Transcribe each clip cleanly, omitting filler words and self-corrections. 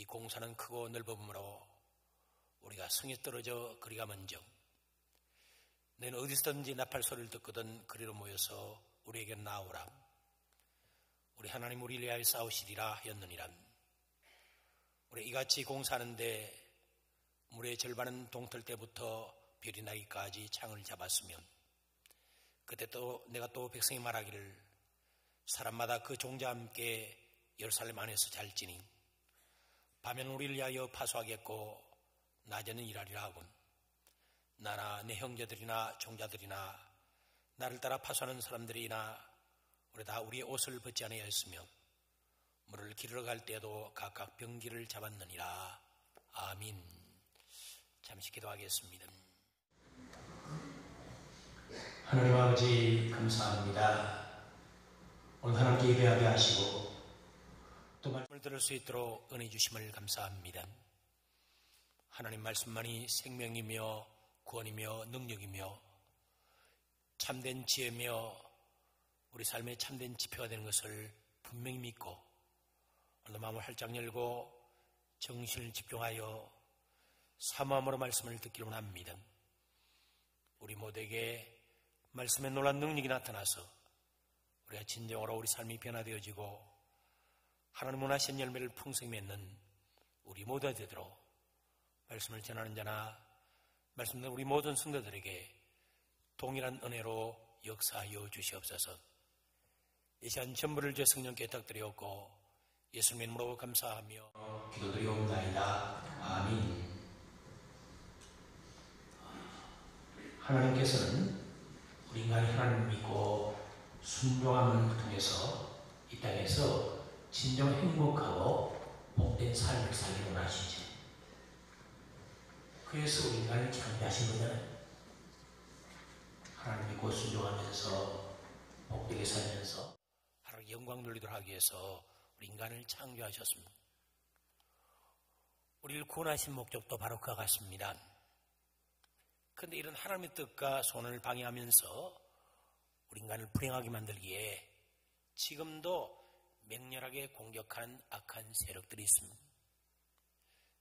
이 공사는 크고 넓음으로 우리가 성에 떨어져 그리가 먼저 너희는 어디서든지 나팔 소리를 듣거든 그리로 모여서 우리에게 나오라. 우리 하나님 우리를 위하여 싸우시리라 하였느니라. 우리 이같이 공사하는데 물의 절반은 동틀 때부터 별이 나기까지 창을 잡았으면 그때 또 내가 또 백성이 말하기를 사람마다 그 종자와 함께 예루살렘 안에서 잘지니 밤에는 우리를 위하여 파수하겠고 낮에는 일하리라 하군. 나나 내 형제들이나 종자들이나 나를 따라 파수하는 사람들이나 우리 다 우리의 옷을 벗지 아니하였으며 물을 기르러 갈 때에도 각각 병기를 잡았느니라. 아민. 잠시 기도하겠습니다. 하나님 아버지 감사합니다. 오늘 하나님께 예배하게 하시고 또 말씀을 들을 수 있도록 은혜 주심을 감사합니다. 하나님 말씀만이 생명이며 구원이며 능력이며 참된 지혜며 우리 삶의 참된 지표가 되는 것을 분명히 믿고 오늘 마음을 활짝 열고 정신을 집중하여 사모함으로 말씀을 듣기를 원합니다. 우리 모두에게 말씀의 놀라운 능력이 나타나서 우리가 진정으로 우리 삶이 변화되어지고 하나님 원하신 열매를 풍성히 맺는 우리 모두가 되도록 말씀을 전하는 자나 말씀 듣는 우리 모든 성도들에게 동일한 은혜로 역사하여 주시옵소서. 이 시간 전부를 주 성령께 부탁드리옵고 예수님의 이름으로 감사하며 기도드리옵나이다. 아멘. 하나님께서는 우리 인간이 하나님을 믿고 순종함을 통해서 이 땅에서 진정 행복하고 복된 삶을 살기 원하시지. 그래서 우리 인간을 창조하신 거잖아요. 하나님 믿고 순종하면서 복되게 살면서 하나님 영광 돌리도록 하기 위해서 우리 인간을 창조하셨습니다. 우리를 구원하신 목적도 바로 그와 같습니다. 그런데 이런 하나님의 뜻과 소원을 방해하면서 우리 인간을 불행하게 만들기에 지금도 맹렬하게 공격하는 악한 세력들이 있습니다.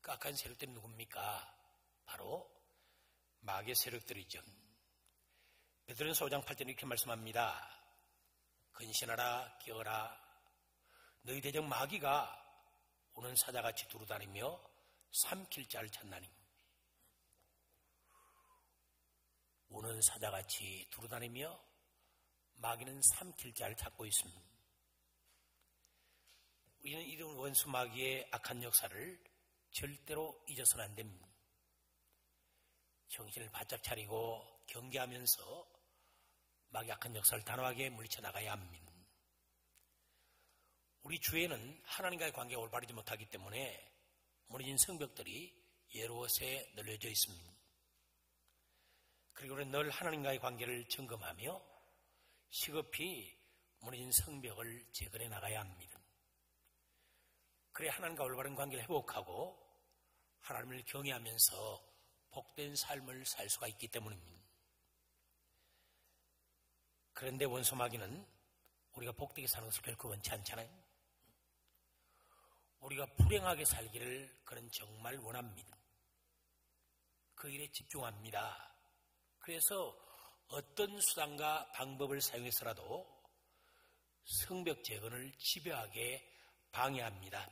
그 악한 세력들이 누굽니까? 바로 마귀의 세력들이죠. 베드로전서 5장 8절에 이렇게 말씀합니다. 근신하라 깨어라 너희 대적 마귀가 오는 사자같이 두루다니며 삼킬 자를 찾나니. 오는 사자같이 두루다니며 마귀는 삼킬 자를 찾고 있습니다. 우리는 이런 원수 마귀의 악한 역사를 절대로 잊어서는 안 됩니다. 정신을 바짝 차리고 경계하면서 마귀의 악한 역사를 단호하게 물리쳐 나가야 합니다. 우리 주위에는 하나님과의 관계가 올바르지 못하기 때문에 무너진 성벽들이 여러 곳에 널려져 있습니다. 그리고 우리는 늘 하나님과의 관계를 점검하며 시급히 무너진 성벽을 재건해 나가야 합니다. 그래야 하나님과 올바른 관계를 회복하고 하나님을 경외하면서 복된 삶을 살 수가 있기 때문입니다. 그런데 원수 마귀는 우리가 복되게 사는 것을 결코 원치 않잖아요. 우리가 불행하게 살기를 그는 정말 원합니다. 그 일에 집중합니다. 그래서 어떤 수단과 방법을 사용해서라도 성벽 재건을 집요하게 방해합니다.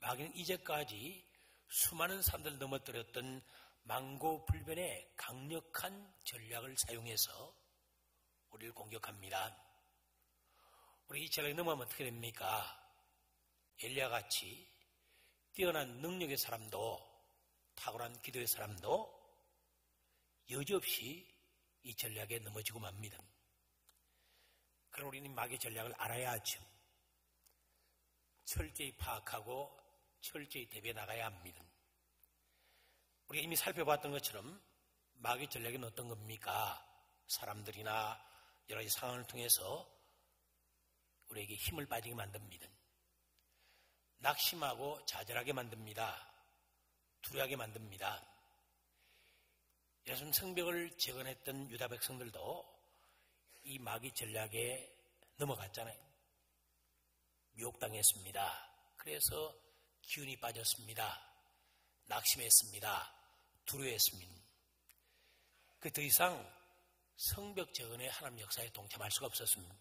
마귀는 이제까지 수많은 사람들을 넘어뜨렸던 망고불변의 강력한 전략을 사용해서 우리를 공격합니다. 우리 이 전략이 넘어가면 어떻게 됩니까? 엘리야같이 뛰어난 능력의 사람도 탁월한 기도의 사람도 여지없이 이 전략에 넘어지고 맙니다. 그럼 우리는 마귀의 전략을 알아야 하죠. 철저히 파악하고 철저히 대비해 나가야 합니다. 우리가 이미 살펴봤던 것처럼 마귀의 전략은 어떤 겁니까? 사람들이나 여러 가지 상황을 통해서 우리에게 힘을 빠지게 만듭니다. 낙심하고 좌절하게 만듭니다. 두려워하게 만듭니다. 예수님 성벽을 재건했던 유다 백성들도 이 마귀 전략에 넘어갔잖아요. 미혹당했습니다. 그래서 기운이 빠졌습니다. 낙심했습니다. 두려워했습니다. 그 더 이상 성벽 재건의 하나님 역사에 동참할 수가 없었습니다.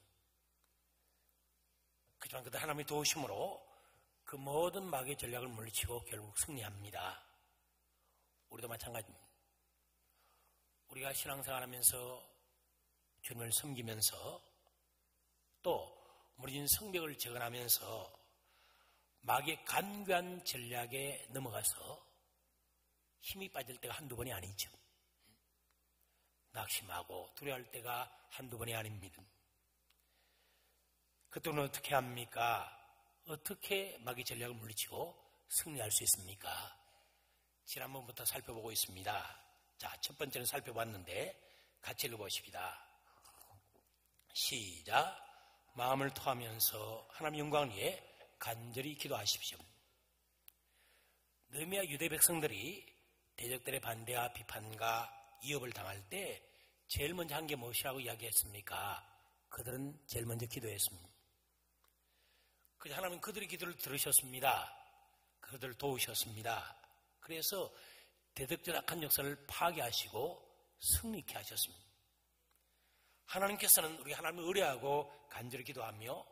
그렇지만 그때 하나님의 도우심으로 그 모든 마귀의 전략을 물리치고 결국 승리합니다. 우리도 마찬가지입니다. 우리가 신앙생활하면서 주님을 섬기면서 또 무너진 성벽을 재건하면서 마귀의 간교한 전략에 넘어가서 힘이 빠질 때가 한두 번이 아니죠. 낙심하고 두려워할 때가 한두 번이 아닙니다. 그때는 어떻게 합니까? 어떻게 마귀 전략을 물리치고 승리할 수 있습니까? 지난번부터 살펴보고 있습니다. 자, 첫 번째는 살펴봤는데 같이 읽어보십시다. 시작. 마음을 토하면서 하나님 영광을 위해 간절히 기도하십시오. 느헤미야 유대 백성들이 대적들의 반대와 비판과 위협을 당할 때 제일 먼저 한 게 무엇이라고 이야기했습니까? 그들은 제일 먼저 기도했습니다. 그래서 하나님은 그들의 기도를 들으셨습니다. 그들을 도우셨습니다. 그래서 대적적 악한 역사를 파괴하시고 승리케 하셨습니다. 하나님께서는 우리 하나님을 의뢰하고 간절히 기도하며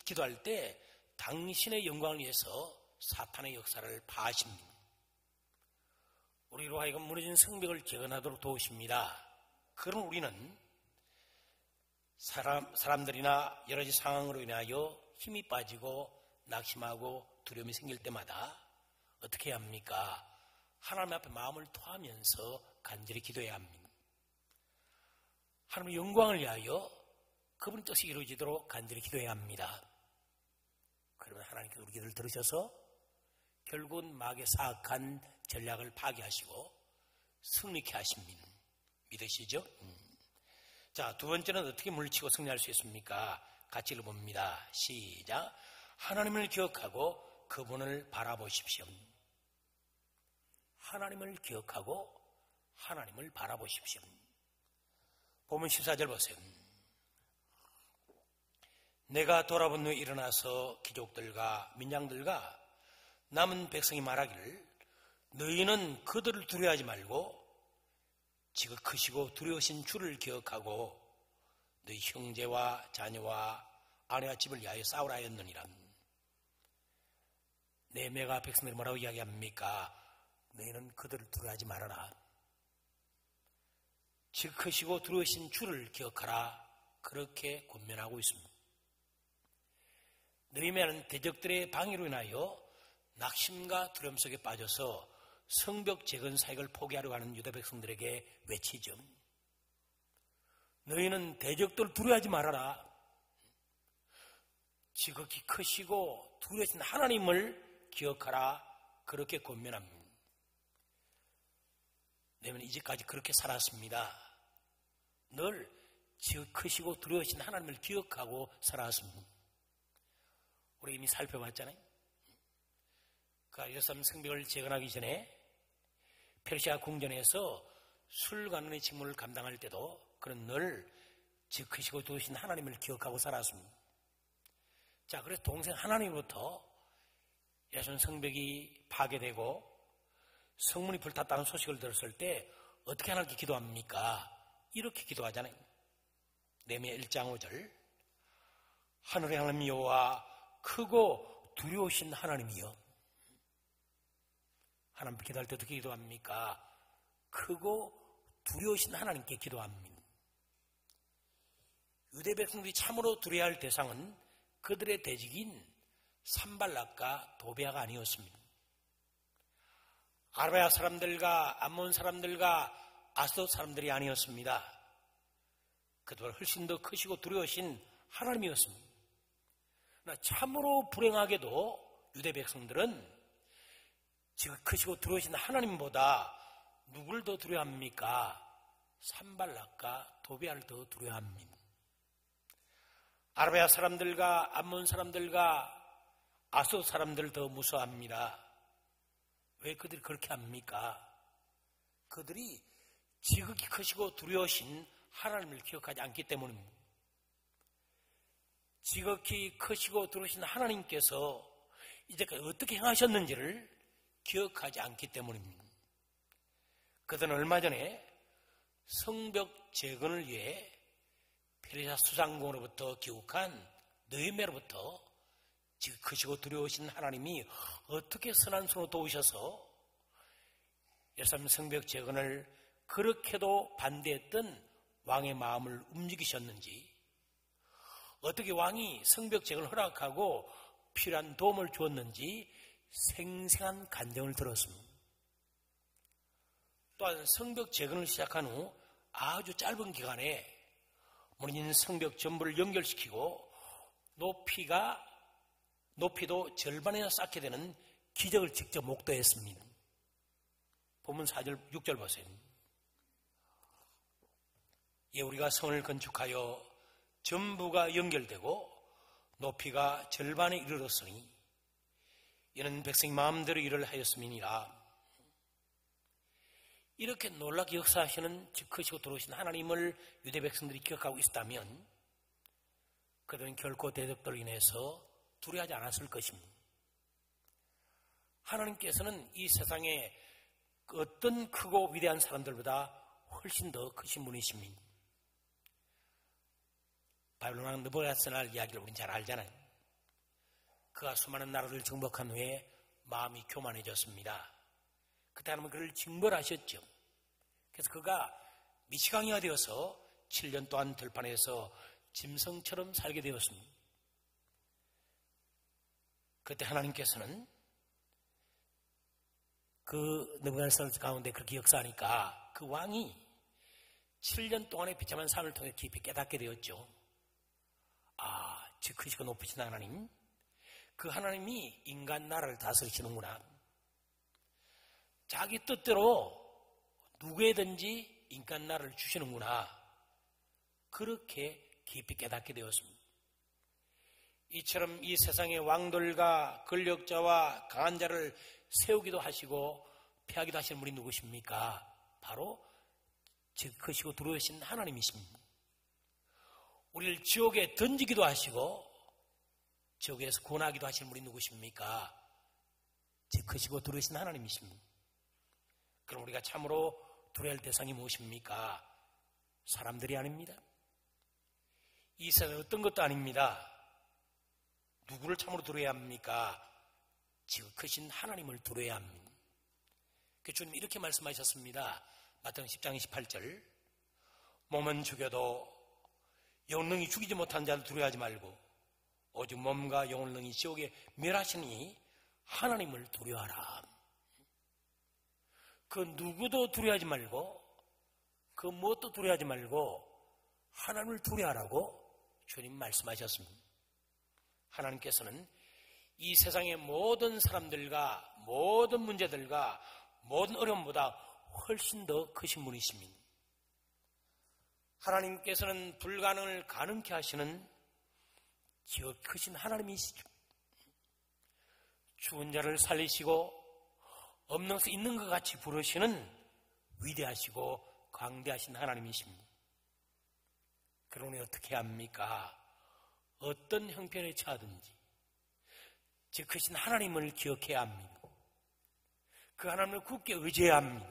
기도할 때 당신의 영광을 위해서 사탄의 역사를 파하십니다. 우리로 하여금 무너진 성벽을 재건하도록 도우십니다. 그럼 우리는 사람들이나 여러 가지 상황으로 인하여 힘이 빠지고 낙심하고 두려움이 생길 때마다 어떻게 해야 합니까? 하나님 앞에 마음을 토하면서 간절히 기도해야 합니다. 하나님의 영광을 위하여 그분의 뜻이 이루어지도록 간절히 기도해야 합니다. 그러면 하나님께서 우리 기도를 들으셔서 결국은 마귀의 사악한 전략을 파괴하시고 승리케 하십니다. 믿으시죠? 자, 두 번째는 어떻게 물리치고 승리할 수 있습니까? 같이 읽어봅니다. 시작. 하나님을 기억하고 그분을 바라보십시오. 하나님을 기억하고 하나님을 바라보십시오. 보면 14절 보세요. 내가 돌아본 후에 일어나서 귀족들과 민장들과 남은 백성이 말하기를 너희는 그들을 두려워하지 말고 지극하시고 두려우신 주를 기억하고 너희 형제와 자녀와 아내와 집을 위하여 싸우라 하였느니라. 느헤미야가 백성들이 뭐라고 이야기합니까? 너희는 그들을 두려워하지 말아라. 지극하시고 두려우신 주를 기억하라. 그렇게 권면하고 있습니다. 느헤미야는 대적들의 방해로 인하여 낙심과 두려움 속에 빠져서 성벽 재건 사역을 포기하려고 하는 유다 백성들에게 외치죠. 너희는 대적들을 두려워하지 말아라. 지극히 크시고 두려우신 하나님을 기억하라. 그렇게 권면합니다. 내면 이제까지 그렇게 살았습니다. 늘 지극히시고 두려우신 하나님을 기억하고 살았습니다. 우리 이미 살펴봤잖아요. 그 예루살렘 성벽을 재건하기 전에 페르시아 궁전에서 술관원의 직무를 감당할 때도 그는 늘 지극히시고 두려우신 하나님을 기억하고 살았습니다. 자, 그래서 동생 하나님으로부터 예루살렘 성벽이 파괴되고 성문이 불탔다는 소식을 들었을 때 어떻게 하나님께 기도합니까? 이렇게 기도하잖아요. 느헤미야 1장 5절. 하늘의 하나님 여호와 크고 두려우신 하나님이여. 하나님께 기도할 때 어떻게 기도합니까? 크고 두려우신 하나님께 기도합니다. 유대 백성들이 참으로 두려워할 대상은 그들의 대적인 산발락과 도비아가 아니었습니다. 아라비아 사람들과 암몬 사람들과 아스돗 사람들이 아니었습니다. 그들보다 훨씬 더 크시고 두려우신 하나님이었습니다. 그러나 참으로 불행하게도 유대 백성들은 지금 크시고 두려우신 하나님보다 누굴 더 두려워합니까? 산발락과 도비아를 더 두려워합니다. 아라비아 사람들과 암몬 사람들과 아스돗 사람들을 더 무서워합니다. 왜 그들이 그렇게 합니까? 그들이 지극히 크시고 두려우신 하나님을 기억하지 않기 때문입니다. 지극히 크시고 두려우신 하나님께서 이제까지 어떻게 행하셨는지를 기억하지 않기 때문입니다. 그들은 얼마 전에 성벽 재건을 위해 페르시아 수상공으로부터 귀국한 느헤미야로부터 크시고 두려우신 하나님이 어떻게 선한 손으로 도우셔서 예루살렘 성벽 재건을 그렇게도 반대했던 왕의 마음을 움직이셨는지, 어떻게 왕이 성벽 재건을 허락하고 필요한 도움을 주었는지 생생한 간증을 들었습니다. 또한 성벽 재건을 시작한 후 아주 짧은 기간에 무너진 성벽 전부를 연결시키고 높이도 절반이나 쌓게 되는 기적을 직접 목도했습니다. 본문 4절, 6절 보세요. 예, 우리가 성을 건축하여 전부가 연결되고 높이가 절반에 이르렀으니 이는 백성 마음대로 일을 하였음이니라. 이렇게 놀랍게 역사하시는 크시고 두려우신 하나님을 유대 백성들이 기억하고 있다면 그들은 결코 대적들로 인해서 두려워하지 않았을 것입니다. 하나님께서는 이 세상에 어떤 크고 위대한 사람들보다 훨씬 더 크신 분이십니다. 바벨론 왕 느부갓네살 이야기를 우리는 잘 알잖아요. 그가 수많은 나라를 정복한 후에 마음이 교만해졌습니다. 그때 하나님은 그를 징벌하셨죠. 그래서 그가 미치광이가 되어서 7년 동안 들판에서 짐승처럼 살게 되었습니다. 그때 하나님께서는 그 느부갓네살 가운데 그렇게 역사하니까 그 왕이 7년 동안의 비참한 삶을 통해 깊이 깨닫게 되었죠. 즉 크시고 높으신 하나님, 그 하나님이 인간 나라를 다스리시는구나. 자기 뜻대로 누구에든지 인간 나라를 주시는구나. 그렇게 깊이 깨닫게 되었습니다. 이처럼 이 세상의 왕들과 권력자와 강한 자를 세우기도 하시고 폐하기도 하시는 분이 누구십니까? 바로 즉 크시고 두려우신 하나님이십니다. 우리를 지옥에 던지기도 하시고 지옥에서 구원하기도 하시는 분이 누구십니까? 즉 크시고 두려우신 하나님이십니다. 그럼 우리가 참으로 두려워할 대상이 무엇입니까? 사람들이 아닙니다. 이 세상에 어떤 것도 아닙니다. 누구를 참으로 두려워야 합니까? 즉 크신 하나님을 두려워야 합니다. 그 주님이 이렇게 말씀하셨습니다. 마태복음 10장 28절, 몸은 죽여도 영을 능히 죽이지 못한 자를 두려워하지 말고 오직 몸과 영을 능히 지옥에 멸하시니 하나님을 두려워하라. 그 누구도 두려워하지 말고 그 무엇도 두려워하지 말고 하나님을 두려워하라고 주님 말씀하셨습니다. 하나님께서는 이 세상의 모든 사람들과 모든 문제들과 모든 어려움보다 훨씬 더 크신 분이십니다. 하나님께서는 불가능을 가능케 하시는 기어 크신 하나님이시죠. 죽은 자를 살리시고 없는 것을 있는 것 같이 부르시는 위대하시고 광대하신 하나님이십니다. 그러니 어떻게 합니까? 어떤 형편에 처하든지 즉 크신 하나님을 기억해야 합니다. 그 하나님을 굳게 의지해야 합니다.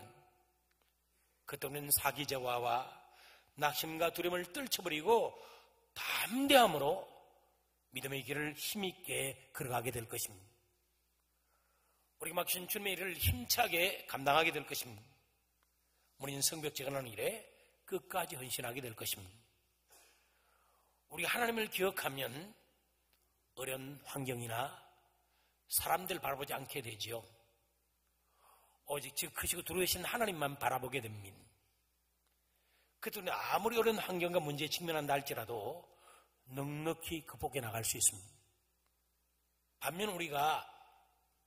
그 때문에 사기저하와 낙심과 두려움을 떨쳐버리고 담대함으로 믿음의 길을 힘있게 걸어가게 될 것입니다. 우리가 맡기신 주님의 일을 힘차게 감당하게 될 것입니다. 우리는 성벽 재건하는 일에 끝까지 헌신하게 될 것입니다. 우리가 하나님을 기억하면 어려운 환경이나 사람들 바라보지 않게 되지요. 오직 즉 크시고 두려우신 하나님만 바라보게 됩니다. 그 때문에 아무리 어려운 환경과 문제에 직면한다 할지라도 넉넉히 극복해 나갈 수 있습니다. 반면 우리가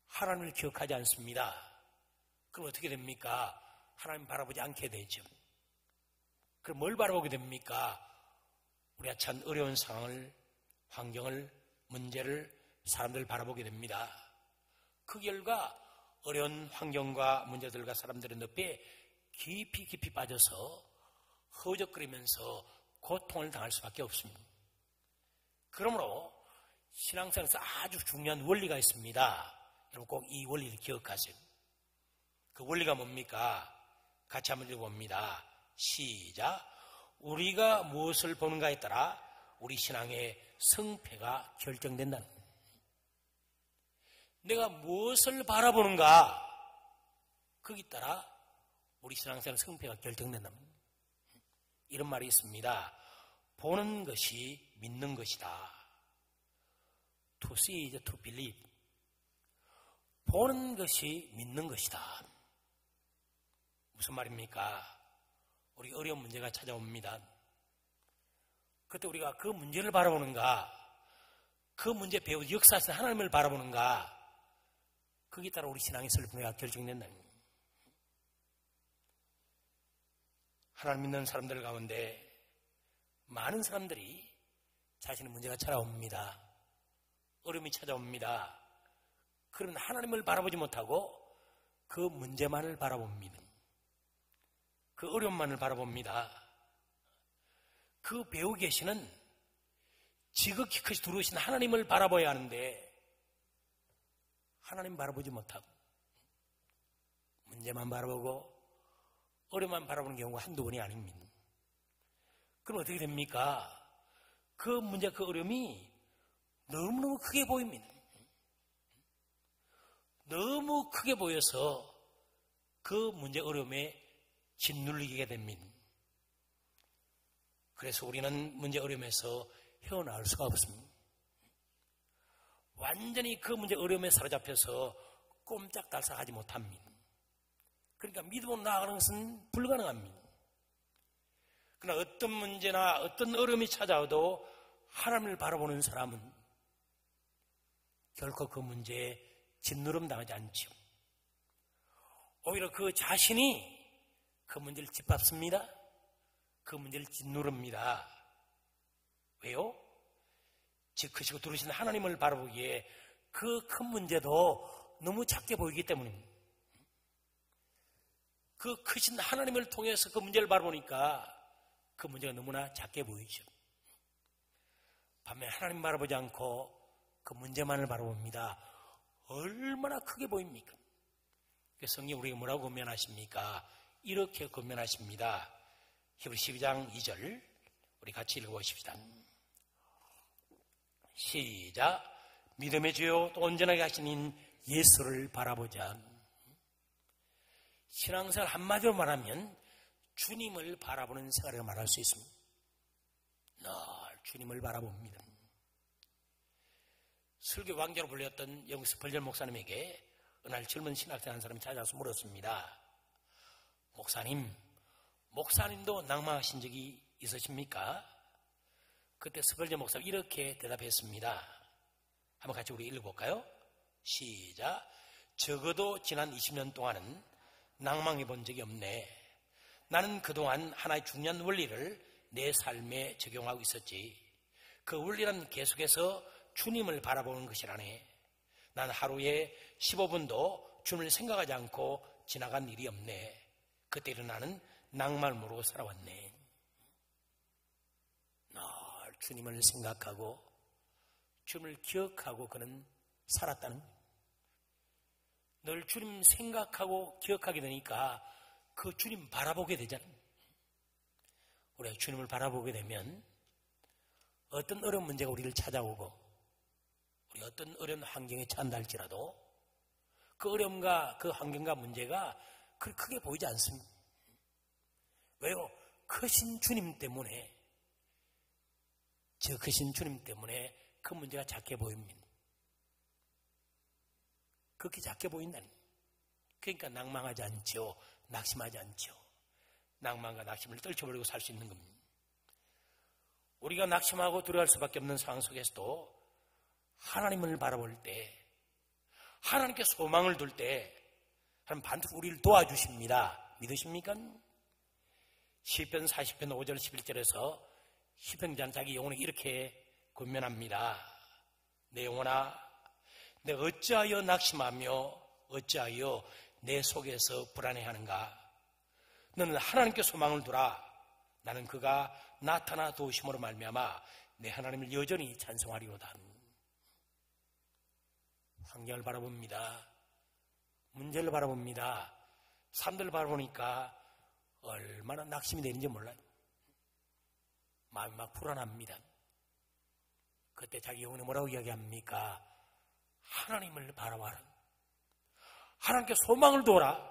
하나님을 기억하지 않습니다. 그럼 어떻게 됩니까? 하나님 바라보지 않게 되죠. 그럼 뭘 바라보게 됩니까? 우리가 참 어려운 상황을, 환경을, 문제를, 사람들을 바라보게 됩니다. 그 결과 어려운 환경과 문제들과 사람들의 늪에 깊이 빠져서 허우적거리면서 고통을 당할 수밖에 없습니다. 그러므로 신앙생활에서 아주 중요한 원리가 있습니다. 여러분 꼭 이 원리를 기억하세요. 그 원리가 뭡니까? 같이 한번 읽어봅니다. 시작. 우리가 무엇을 보는가에 따라 우리 신앙의 성패가 결정된다는 거예요. 내가 무엇을 바라보는가, 거기에 따라 우리 신앙생활 성패가 결정된다는 거예요. 이런 말이 있습니다. 보는 것이 믿는 것이다. To see is to believe. 보는 것이 믿는 것이다. 무슨 말입니까? 우리 어려운 문제가 찾아옵니다. 그때 우리가 그 문제를 바라보는가, 그 문제 배우 역사에서 하나님을 바라보는가, 거기에 따라 우리 신앙의 설명이 결정된다는 거예요. 하나님 믿는 사람들 가운데 많은 사람들이 자신의 문제가 찾아옵니다. 어려움이 찾아옵니다. 그런 하나님을 바라보지 못하고 그 문제만을 바라봅니다. 그 어려움만을 바라봅니다. 그 배우 계시는 지극히 크시 두루신 하나님을 바라봐야 하는데 하나님 바라보지 못하고 문제만 바라보고 어려움만 바라보는 경우가 한두 번이 아닙니다. 그럼 어떻게 됩니까? 그 문제, 그 어려움이 너무너무 크게 보입니다. 너무 크게 보여서 그 문제, 어려움에 짓눌리게 됩니다. 그래서 우리는 문제, 어려움에서 헤어나올 수가 없습니다. 완전히 그 문제, 어려움에 사로잡혀서 꼼짝달싹하지 못합니다. 그러니까 믿음으로 나아가는 것은 불가능합니다. 그러나 어떤 문제나 어떤 어려움이 찾아와도 하나님을 바라보는 사람은 결코 그 문제에 짓누름 당하지 않죠. 오히려 그 자신이 그 문제를 짓밟습니다. 그 문제를 짓누릅니다. 왜요? 즉 크시고 두루신 하나님을 바라보기에 그 큰 문제도 너무 작게 보이기 때문입니다. 그 크신 하나님을 통해서 그 문제를 바라보니까 그 문제가 너무나 작게 보이죠. 반면에 하나님 바라보지 않고 그 문제만을 바라봅니다. 얼마나 크게 보입니까? 성경 우리에게 뭐라고 권면하십니까? 이렇게 권면하십니다. 히브리서 12장 2절 우리 같이 읽어보십시다. 시작. 믿음의 주요 또 온전하게 하시는 예수를 바라보자. 신앙생활 한마디로 말하면 주님을 바라보는 생활을 말할 수 있습니다. 늘 주님을 바라봅니다. 설교 왕자로 불렸던 영국 스펄전 목사님에게 어느 날 젊은 신학생 한 사람이 찾아와서 물었습니다. 목사님도 낭만하신 적이 있으십니까? 그때 스펄전 목사님 이렇게 대답했습니다. 한번 같이 우리 읽어볼까요? 시작. 적어도 지난 20년 동안은 낭망해 본 적이 없네. 나는 그동안 하나의 중요한 원리를 내 삶에 적용하고 있었지. 그 원리는 계속해서 주님을 바라보는 것이라네. 난 하루에 15분도 주님을 생각하지 않고 지나간 일이 없네. 그때는 나는 낭만을 모르고 살아왔네. 늘 주님을 생각하고 주님을 기억하고 그는 살았다는 거예요. 늘 주님 생각하고 기억하게 되니까 그 주님 바라보게 되잖아요. 우리가 주님을 바라보게 되면 어떤 어려운 문제가 우리를 찾아오고 우리 어떤 어려운 환경에 처한다 할지라도 그 어려움과 그 환경과 문제가 그렇게 크게 보이지 않습니다. 왜요? 크신 주님 때문에, 저 크신 주님 때문에 그 문제가 작게 보입니다. 그렇게 작게 보인다니. 그러니까 낭망하지 않죠. 낙심하지 않죠. 낭만과 낙심을 떨쳐버리고 살 수 있는 겁니다. 우리가 낙심하고 두려워할 수밖에 없는 상황 속에서도 하나님을 바라볼 때, 하나님께 소망을 둘 때 하나님 반드시 우리를 도와주십니다. 믿으십니까? 시편 40편 5절 11절에서 시편자는 자기 영혼에게 이렇게 권면합니다. 내 영혼아, 내가 어찌하여 낙심하며 어찌하여 내 속에서 불안해하는가? 너는 하나님께 소망을 두라. 나는 그가 나타나 도우심으로 말미암아 내 하나님을 여전히 찬송하리로다. 환경을 바라봅니다. 문제를 바라봅니다. 사람들을 바라보니까 얼마나 낙심이 되는지 몰라요. 마음이 막 불안합니다. 그때 자기 영혼이 뭐라고 이야기합니까? 하나님을 바라봐라. 하나님께 소망을 둬라.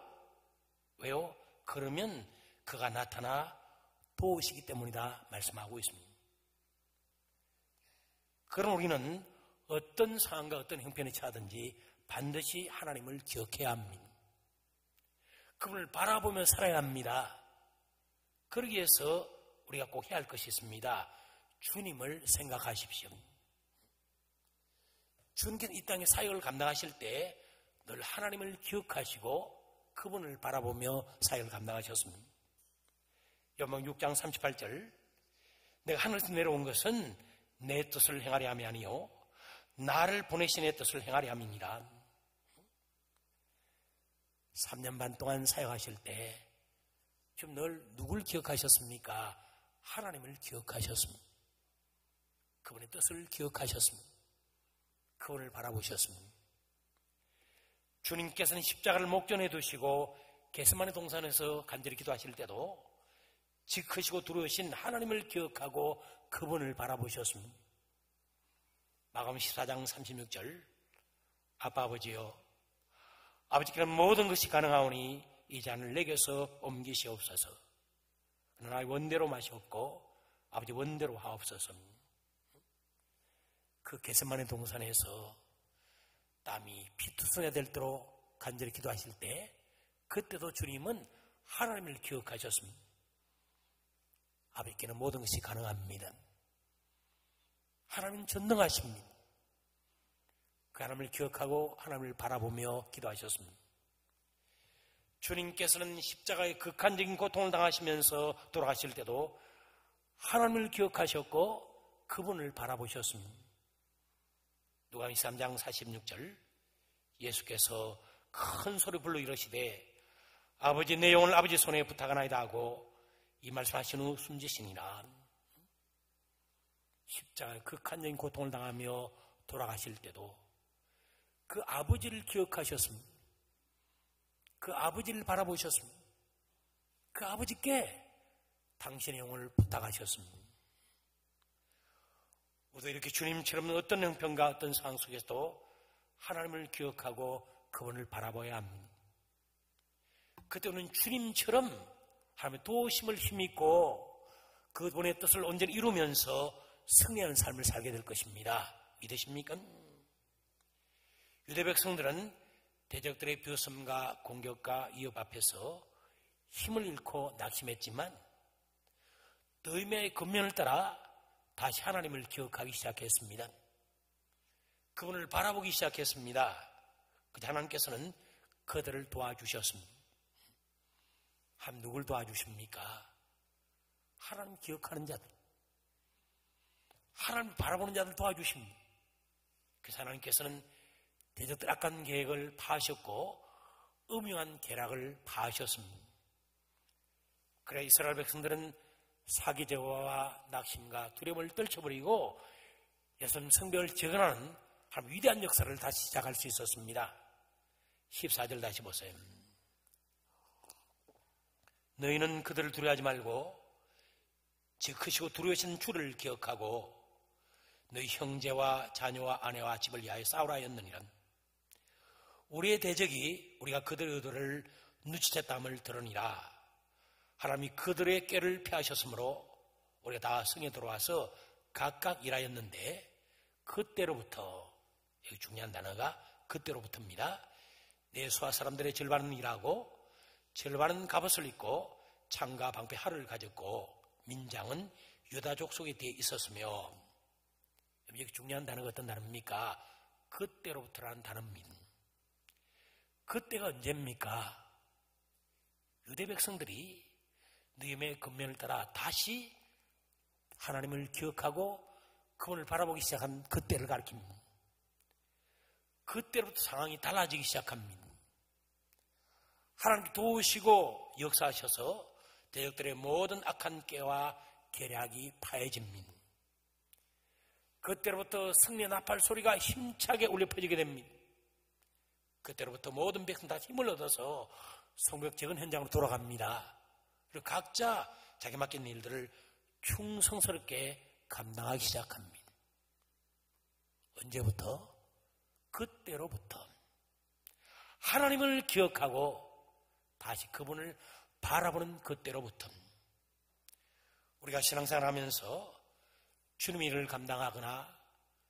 왜요? 그러면 그가 나타나 도우시기 때문이다 말씀하고 있습니다. 그럼 우리는 어떤 상황과 어떤 형편에 처하든지 반드시 하나님을 기억해야 합니다. 그분을 바라보며 살아야 합니다. 그러기 위해서 우리가 꼭 해야 할 것이 있습니다. 주님을 생각하십시오. 주님께서 이 땅의 사역을 감당하실 때 늘 하나님을 기억하시고 그분을 바라보며 사역을 감당하셨습니다. 요한복음 6장 38절, 내가 하늘에서 내려온 것은 내 뜻을 행하려 함이 아니요 나를 보내신 내 뜻을 행하려 함이니라. 3년 반 동안 사역하실 때 지금 늘 누굴 기억하셨습니까? 하나님을 기억하셨습니다. 그분의 뜻을 기억하셨습니다. 그분을 바라보셨습니다. 주님께서는 십자가를 목전에 두시고 겟세마네 동산에서 간절히 기도하실 때도 지크시고 두려우신 하나님을 기억하고 그분을 바라보셨습니다. 마가복음 14장 36절, 아빠 아버지여, 아버지께는 모든 것이 가능하오니 이 잔을 내게서 옮기시옵소서. 그러나 원대로 마시옵고 아버지 원대로 하옵소서. 그 겟세마네 동산에서 땀이 피투성이 될 대로 간절히 기도하실 때 그때도 주님은 하나님을 기억하셨습니다. 아버지께는 모든 것이 가능합니다. 하나님은 전능하십니다. 그 하나님을 기억하고 하나님을 바라보며 기도하셨습니다. 주님께서는 십자가의 극한적인 고통을 당하시면서 돌아가실 때도 하나님을 기억하셨고 그분을 바라보셨습니다. 누가복음 23장 46절, 예수께서 큰 소리 불러 이르시되 아버지 내 영혼을 아버지 손에 부탁하나이다 하고 이 말씀하신 후 숨지시니라. 십자가의 극한적인 고통을 당하며 돌아가실 때도 그 아버지를 기억하셨습니다. 그 아버지를 바라보셨습니다. 그 아버지께 당신의 영혼을 부탁하셨습니다. 우리도 이렇게 주님처럼 어떤 형편과 어떤 상황 속에서도 하나님을 기억하고 그분을 바라봐야 합니다. 그때는 주님처럼 하나님의 도우심을 힘입고 그분의 뜻을 온전히 이루면서 승리하는 삶을 살게 될 것입니다. 믿으십니까? 유대 백성들은 대적들의 비웃음과 공격과 위협 앞에서 힘을 잃고 낙심했지만 느헤미야의 권면을 따라 다시 하나님을 기억하기 시작했습니다. 그분을 바라보기 시작했습니다. 그때 하나님께서는 그들을 도와주셨습니다. 하나님 누굴 도와주십니까? 하나님 기억하는 자들, 하나님 바라보는 자들 도와주십니다. 그래서 하나님께서는 대적들 악한 계획을 파하셨고 음흉한 계략을 파하셨습니다. 그래 이스라엘 백성들은 사기 제거와 낙심과 두려움을 떨쳐버리고 예수님 성벽을 재건하는 위대한 역사를 다시 시작할 수 있었습니다. 14절 다시 보세요. 너희는 그들을 두려워하지 말고 즉 크시고 두려우신 주를 기억하고 너희 형제와 자녀와 아내와 집을 위하여 싸우라 하였느니라. 우리의 대적이 우리가 그들의 의도를 눈치챘다함을 들으니라. 하나님이 그들의 꾀를 피하셨으므로 우리가 다 성에 들어와서 각각 일하였는데 그때로부터, 여기 중요한 단어가 그때로부터입니다. 내수아 사람들의 절반은 일하고 절반은 갑옷을 입고 창과 방패 활을 가졌고 민장은 유다족 속에 뒤에 있었으며, 여기 중요한 단어가 어떤 단어입니까? 그때로부터라는 단어입니다. 그때가 언제입니까? 유대 백성들이 느헤미야의 권면을 따라 다시 하나님을 기억하고 그분을 바라보기 시작한 그때를 가리킵니다. 그때로부터 상황이 달라지기 시작합니다. 하나님께 도우시고 역사하셔서 대적들의 모든 악한 꾀와 계략이 파해집니다. 그때로부터 승리의 나팔 소리가 힘차게 울려 퍼지게 됩니다. 그때로부터 모든 백성 다 힘을 얻어서 성벽 재건 현장으로 돌아갑니다. 그리고 각자 자기 맡긴 일들을 충성스럽게 감당하기 시작합니다. 언제부터? 그때로부터. 하나님을 기억하고 다시 그분을 바라보는 그때로부터. 우리가 신앙생활 하면서 주님의 일을 감당하거나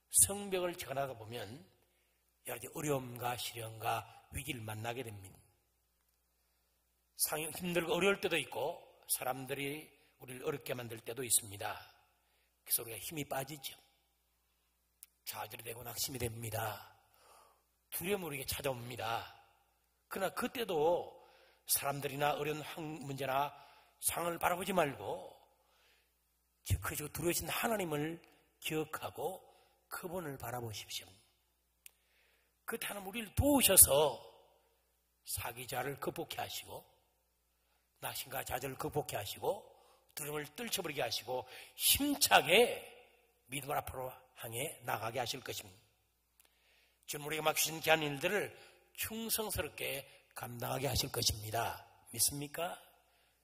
성벽을 재건하다 보면 여러 가지 어려움과 시련과 위기를 만나게 됩니다. 상당히 힘들고 어려울 때도 있고 사람들이 우리를 어렵게 만들 때도 있습니다. 그래서 우리가 힘이 빠지죠. 좌절이 되고 낙심이 됩니다. 두려움이 우리에게 찾아옵니다. 그러나 그때도 사람들이나 어려운 문제나 상황을 바라보지 말고 크시고 두려우신 하나님을 기억하고 그분을 바라보십시오. 그때 하나님 우리를 도우셔서 사기자를 극복해 하시고 낙심과 좌절을 극복해 하시고 두려움을 떨쳐버리게 하시고 힘차게 믿음을 앞으로 향해 나가게 하실 것입니다. 주님 우리에게 맡기신 귀한 일들을 충성스럽게 감당하게 하실 것입니다. 믿습니까?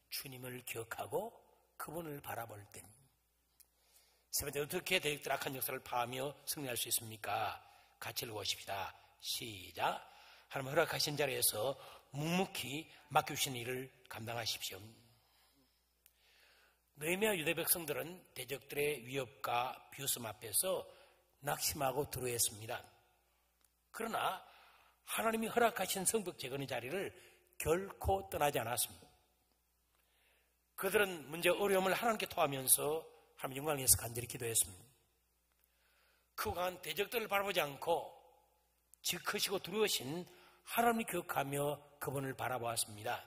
주님을 기억하고 그분을 바라볼 때. 세 번째, 어떻게 대적들 악한 역사를 파하며 승리할 수 있습니까? 같이 읽어보십시다. 시작. 하나님 허락하신 자리에서 묵묵히 맡겨주신 일을 감당하십시오. 느헤미야 유대 백성들은 대적들의 위협과 비웃음 앞에서 낙심하고 두려워했습니다. 그러나 하나님이 허락하신 성벽 재건의 자리를 결코 떠나지 않았습니다. 그들은 문제 어려움을 하나님께 토하면서 하나님 영광을 위해서 간절히 기도했습니다. 크고 강한 대적들을 바라보지 않고 즉 크시고 두려우신 하나님을 기억하며 그분을 바라보았습니다.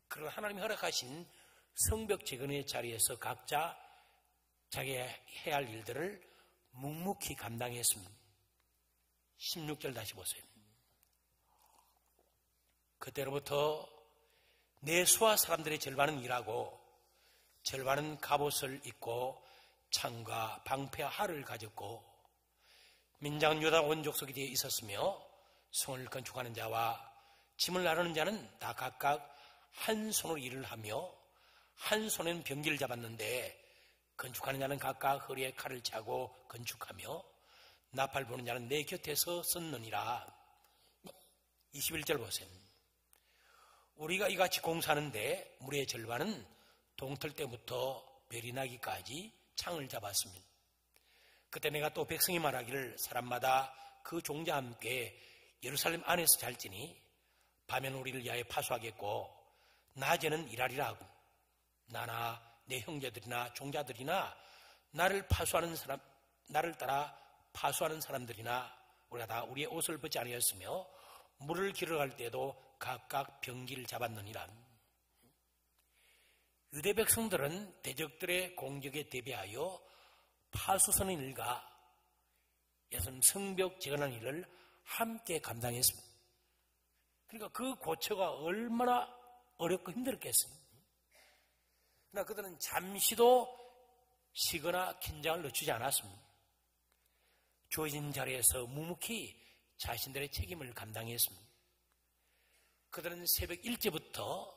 그리고 하나님이 허락하신 성벽 재건의 자리에서 각자 자기가 해야 할 일들을 묵묵히 감당했습니다. 16절 다시 보세요. 그때로부터 내 수하 사람들의 절반은 일하고 절반은 갑옷을 입고 창과 방패와 활을 가졌고 민장은 유다 온 족속에 뒤에 있었으며 성을 건축하는 자와 짐을 나르는 자는 다 각각 한 손으로 일을 하며 한 손에는 병기를 잡았는데 건축하는 자는 각각 허리에 칼을 차고 건축하며 나팔 부는 자는 내 곁에서 섰느니라. 21절 보세요. 우리가 이같이 공사하는데 무리의 절반은 동틀 때부터 별이 나기까지 창을 잡았습니다. 그때 내가 또 백성이 말하기를 사람마다 그 종자와 함께 예루살렘 안에서 잘지니 밤에는 우리를 위하여 파수하겠고 낮에는 일하리라 하고 나나 내 형제들이나 종자들이나 나를 따라 파수하는 사람들이나 우리가 다 우리의 옷을 벗지 아니하였으며 물을 길어갈 때에도 각각 병기를 잡았느니라. 유대 백성들은 대적들의 공격에 대비하여 파수선의 일과 예수님 성벽 재건하는 일을 함께 감당했습니다. 그러니까 그 고초가 얼마나 어렵고 힘들었겠습니까? 그러나 그들은 잠시도 쉬거나 긴장을 늦추지 않았습니다. 주어진 자리에서 묵묵히 자신들의 책임을 감당했습니다. 그들은 새벽 일찍부터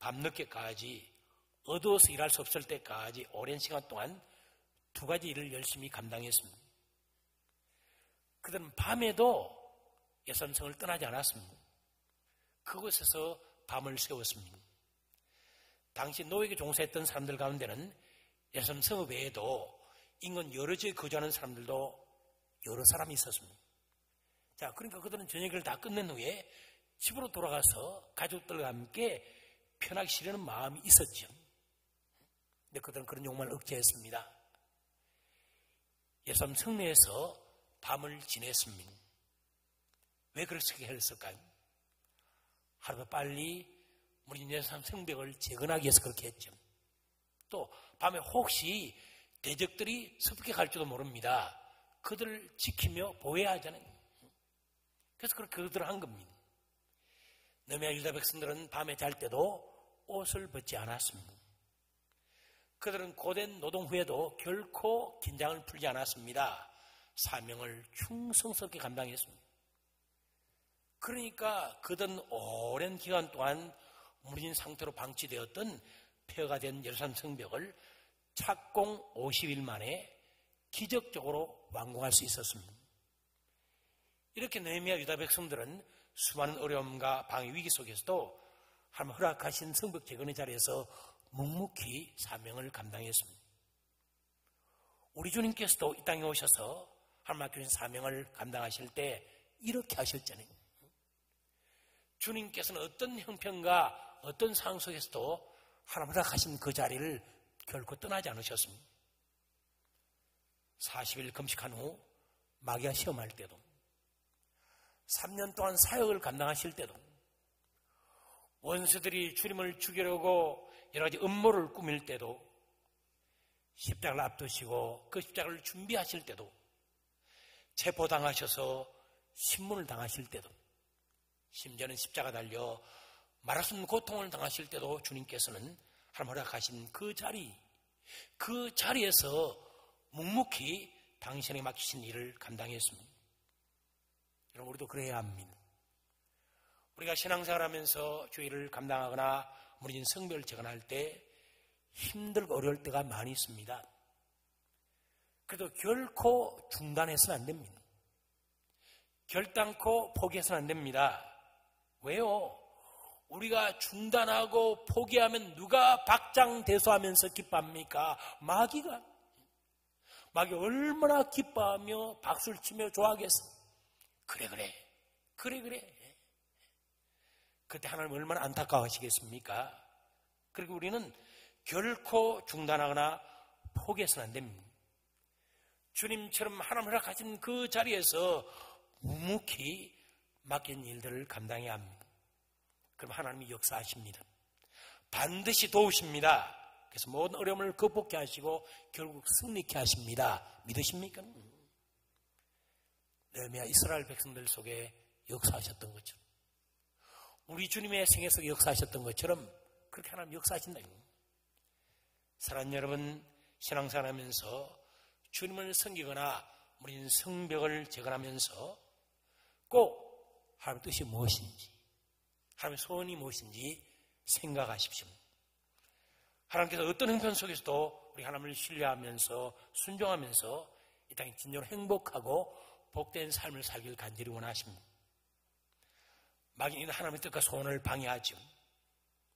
밤늦게까지 어두워서 일할 수 없을 때까지 오랜 시간 동안 두 가지 일을 열심히 감당했습니다. 그들은 밤에도 예루살렘성을 떠나지 않았습니다. 그곳에서 밤을 새웠습니다. 당시 노예에게 종사했던 사람들 가운데는 예루살렘 성 외에도 인근 여러 지에 거주하는 사람들도 여러 사람이 있었습니다. 자, 그러니까 그들은 저녁을 다 끝낸 후에 집으로 돌아가서 가족들과 함께 편하게 쉬려는 마음이 있었죠. 근데 그들은 그런 욕망을 억제했습니다. 예루살렘 성내에서 밤을 지냈습니다. 왜 그렇게 했을까요? 하루가 빨리 우리 예루살렘 성벽을 재건하기 위해서 그렇게 했죠. 또 밤에 혹시 대적들이 습격할지도 모릅니다. 그들을 지키며 보호해야 하잖아요. 그래서 그렇게 그들을 한 겁니다. 느헤미야 유다 백성들은 밤에 잘 때도 옷을 벗지 않았습니다. 그들은 고된 노동 후에도 결코 긴장을 풀지 않았습니다. 사명을 충성스럽게 감당했습니다. 그러니까 그던 오랜 기간 동안 무너진 상태로 방치되었던 폐허가 된 예루살렘 성벽을 착공 50일 만에 기적적으로 완공할 수 있었습니다. 이렇게 느헤미야 유다 백성들은 수많은 어려움과 방해 위기 속에서도 하나님 허락하신 성벽 재건의 자리에서 묵묵히 사명을 감당했습니다. 우리 주님께서도 이 땅에 오셔서 하나님 맡겨주신 사명을 감당하실 때 이렇게 하셨잖아요. 주님께서는 어떤 형편과 어떤 상황 속에서도 하나님 허락하신 그 자리를 결코 떠나지 않으셨습니다. 40일 금식한 후 마귀가 시험할 때도, 3년 동안 사역을 감당하실 때도, 원수들이 주님을 죽이려고 여러 가지 음모를 꾸밀 때도, 십자가를 앞두시고 그 십자가를 준비하실 때도, 체포당하셔서 신문을 당하실 때도, 심지어는 십자가 달려 말할 수 없는 고통을 당하실 때도 주님께서는 하나님 허락하신 그 자리에서 묵묵히 당신에게 맡기신 일을 감당했습니다. 여러분, 우리도 그래야 합니다. 우리가 신앙생활하면서 주의 일을 감당하거나 무너진 성벽을 재건할 때 힘들고 어려울 때가 많이 있습니다. 그래도 결코 중단해서는 안 됩니다. 결단코 포기해서는 안 됩니다. 왜요? 우리가 중단하고 포기하면 누가 박장대소하면서 기뻐합니까? 마귀가 얼마나 기뻐하며 박수를 치며 좋아하겠어. 그래. 그때 하나님 얼마나 안타까워하시겠습니까? 그리고 우리는 결코 중단하거나 포기해서는 안 됩니다. 주님처럼 하나님 허락하신 그 자리에서 묵묵히 맡긴 일들을 감당해야 합니다. 그럼 하나님이 역사하십니다. 반드시 도우십니다. 그래서 모든 어려움을 극복케 하시고 결국 승리케 하십니다. 믿으십니까? 느헤미야 이스라엘 백성들 속에 역사하셨던 것처럼, 우리 주님의 생애 속에 역사하셨던 것처럼 그렇게 하나님 역사하신다. 사랑하는 여러분, 신앙생활하면서 주님을 섬기거나 우리는 성벽을 재건하면서 꼭 하나님의 뜻이 무엇인지, 하나님의 소원이 무엇인지 생각하십시오. 하나님께서 어떤 형편 속에서도 우리 하나님을 신뢰하면서 순종하면서 이 땅에 진정으로 행복하고 복된 삶을 살기를 간절히 원하십니다. 마귀는 하나님의 뜻과 소원을 방해하죠.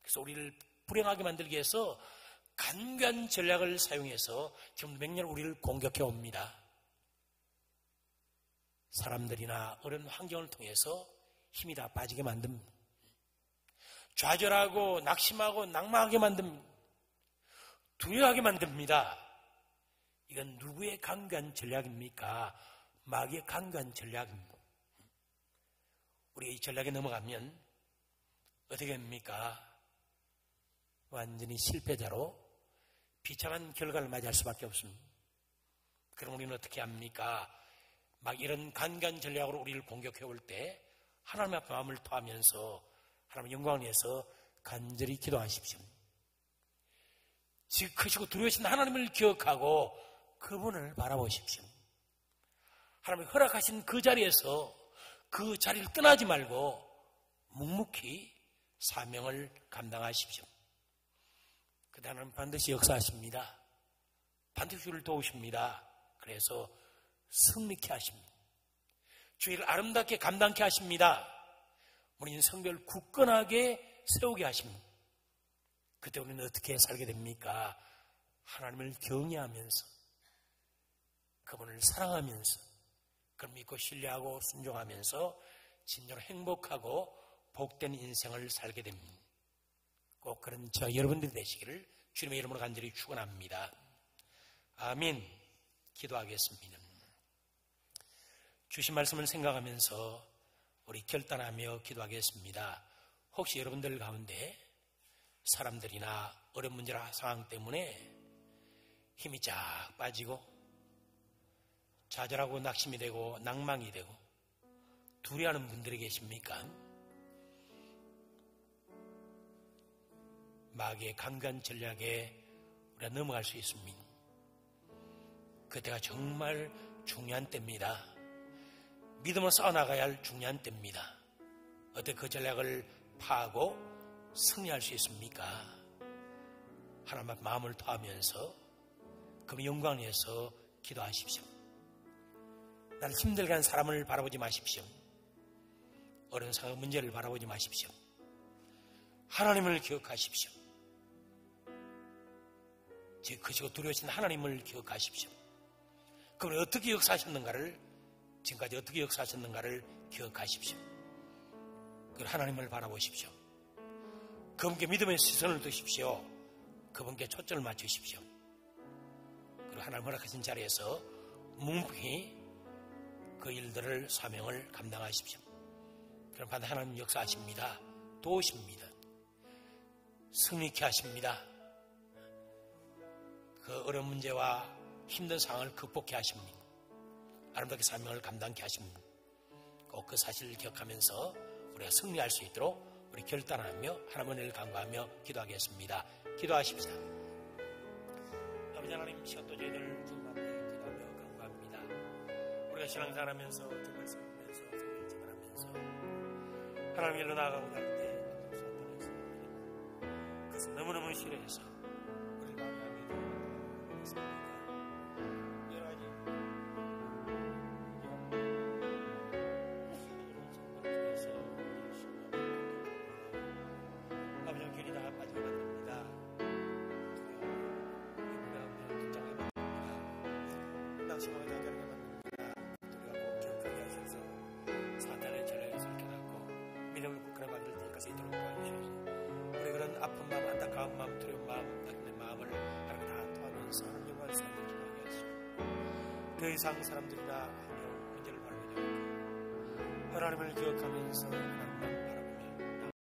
그래서 우리를 불행하게 만들기 위해서 간교한 전략을 사용해서 지금 몇 년 우리를 공격해 옵니다. 사람들이나 어려운 환경을 통해서 힘이 다 빠지게 만듭니다. 좌절하고 낙심하고 낙망하게 만듭니다. 두려워하게 만듭니다. 이건 누구의 간교한 전략입니까? 마귀의 간교한 전략입니다. 우리가 이 전략에 넘어가면 어떻게 됩니까? 완전히 실패자로 비참한 결과를 맞이할 수밖에 없습니다. 그럼 우리는 어떻게 합니까? 막 이런 간교한 전략으로 우리를 공격해 올 때 하나님 앞에 마음을 토하면서 하나님의 영광을 위해서 간절히 기도하십시오. 지금 크시고 두려우신 하나님을 기억하고 그분을 바라보십시오. 하나님이 허락하신 그 자리에서 그 자리를 떠나지 말고 묵묵히 사명을 감당하십시오. 그때 하나님 반드시 역사하십니다. 반드시 우리를 도우십니다. 그래서 승리케 하십니다. 주의를 아름답게 감당케 하십니다. 우리는 성벽을 굳건하게 세우게 하십니다. 그때 우리는 어떻게 살게 됩니까? 하나님을 경외하면서, 그분을 사랑하면서, 그를 믿고 신뢰하고 순종하면서 진정으로 행복하고 복된 인생을 살게 됩니다. 꼭 그런 저 여러분들이 되시기를 주님의 이름으로 간절히 축원합니다. 아멘. 기도하겠습니다. 주신 말씀을 생각하면서 우리 결단하며 기도하겠습니다. 혹시 여러분들 가운데 사람들이나 어려운 문제나 상황 때문에 힘이 쫙 빠지고 좌절하고 낙심이 되고 낭망이 되고 두려워하는 분들이 계십니까? 마귀의 강간 전략에 우리가 넘어갈 수 있습니다. 그때가 정말 중요한 때입니다. 믿음을 쌓아나가야 할 중요한 때입니다. 어떻게 그 전략을 파하고 승리할 수 있습니까? 하나님 앞에 마음을 토하면서 그 영광을 위해서 기도하십시오. 나를 힘들게 하는 사람을 바라보지 마십시오. 어려운 상황 문제를 바라보지 마십시오. 하나님을 기억하십시오. 즉 크시고 두려우신 하나님을 기억하십시오. 그분이 어떻게 역사하셨는가를, 지금까지 어떻게 역사하셨는가를 기억하십시오. 그리고 하나님을 바라보십시오. 그분께 믿음의 시선을 두십시오. 그분께 초점을 맞추십시오. 그리고 하나님 허락하신 자리에서 묵묵히 그 일들을, 사명을 감당하십시오. 그럼 반드시 하나님 역사하십니다. 도우십니다. 승리케 하십니다. 그 어려운 문제와 힘든 상황을 극복케 하십니다. 아름답게 사명을 감당케 하십니다. 꼭 그 사실을 기억하면서 우리가 승리할 수 있도록 우리 결단하며 하나님의 은혜를 간구하며 기도하겠습니다. 기도하십시다. 아버지 하나님, 시간도 저희들 주님 앞에 기도하며 간구합니다. 우리가 신앙생활하면서 정말 섬기면서 성경을 증언하면서 하나님 일로 나아가고자 할 때 그것을 너무너무 싫어해서 우리를 방해하게 되었습니다. 여러 가지 아버지 괜히 다 빠지게 만듭니다. 당신만이 다 결하게 만듭니다. 우리가 꼭 기억하게 하셔서 사탄의 전략에서 깨닫고 믿음을 굳건히 만들 때 이것을 이토록 도와주셔서 우리 그런 아픈 마음, 안타까운 마음, 두려운 마음, 나의 마음을 하나님 다 토하면서 하나님 영광을 살려주게 하시고 더 이상 사람들이나 문제를 바라보지 않고 하나님을 기억하면서 하나님만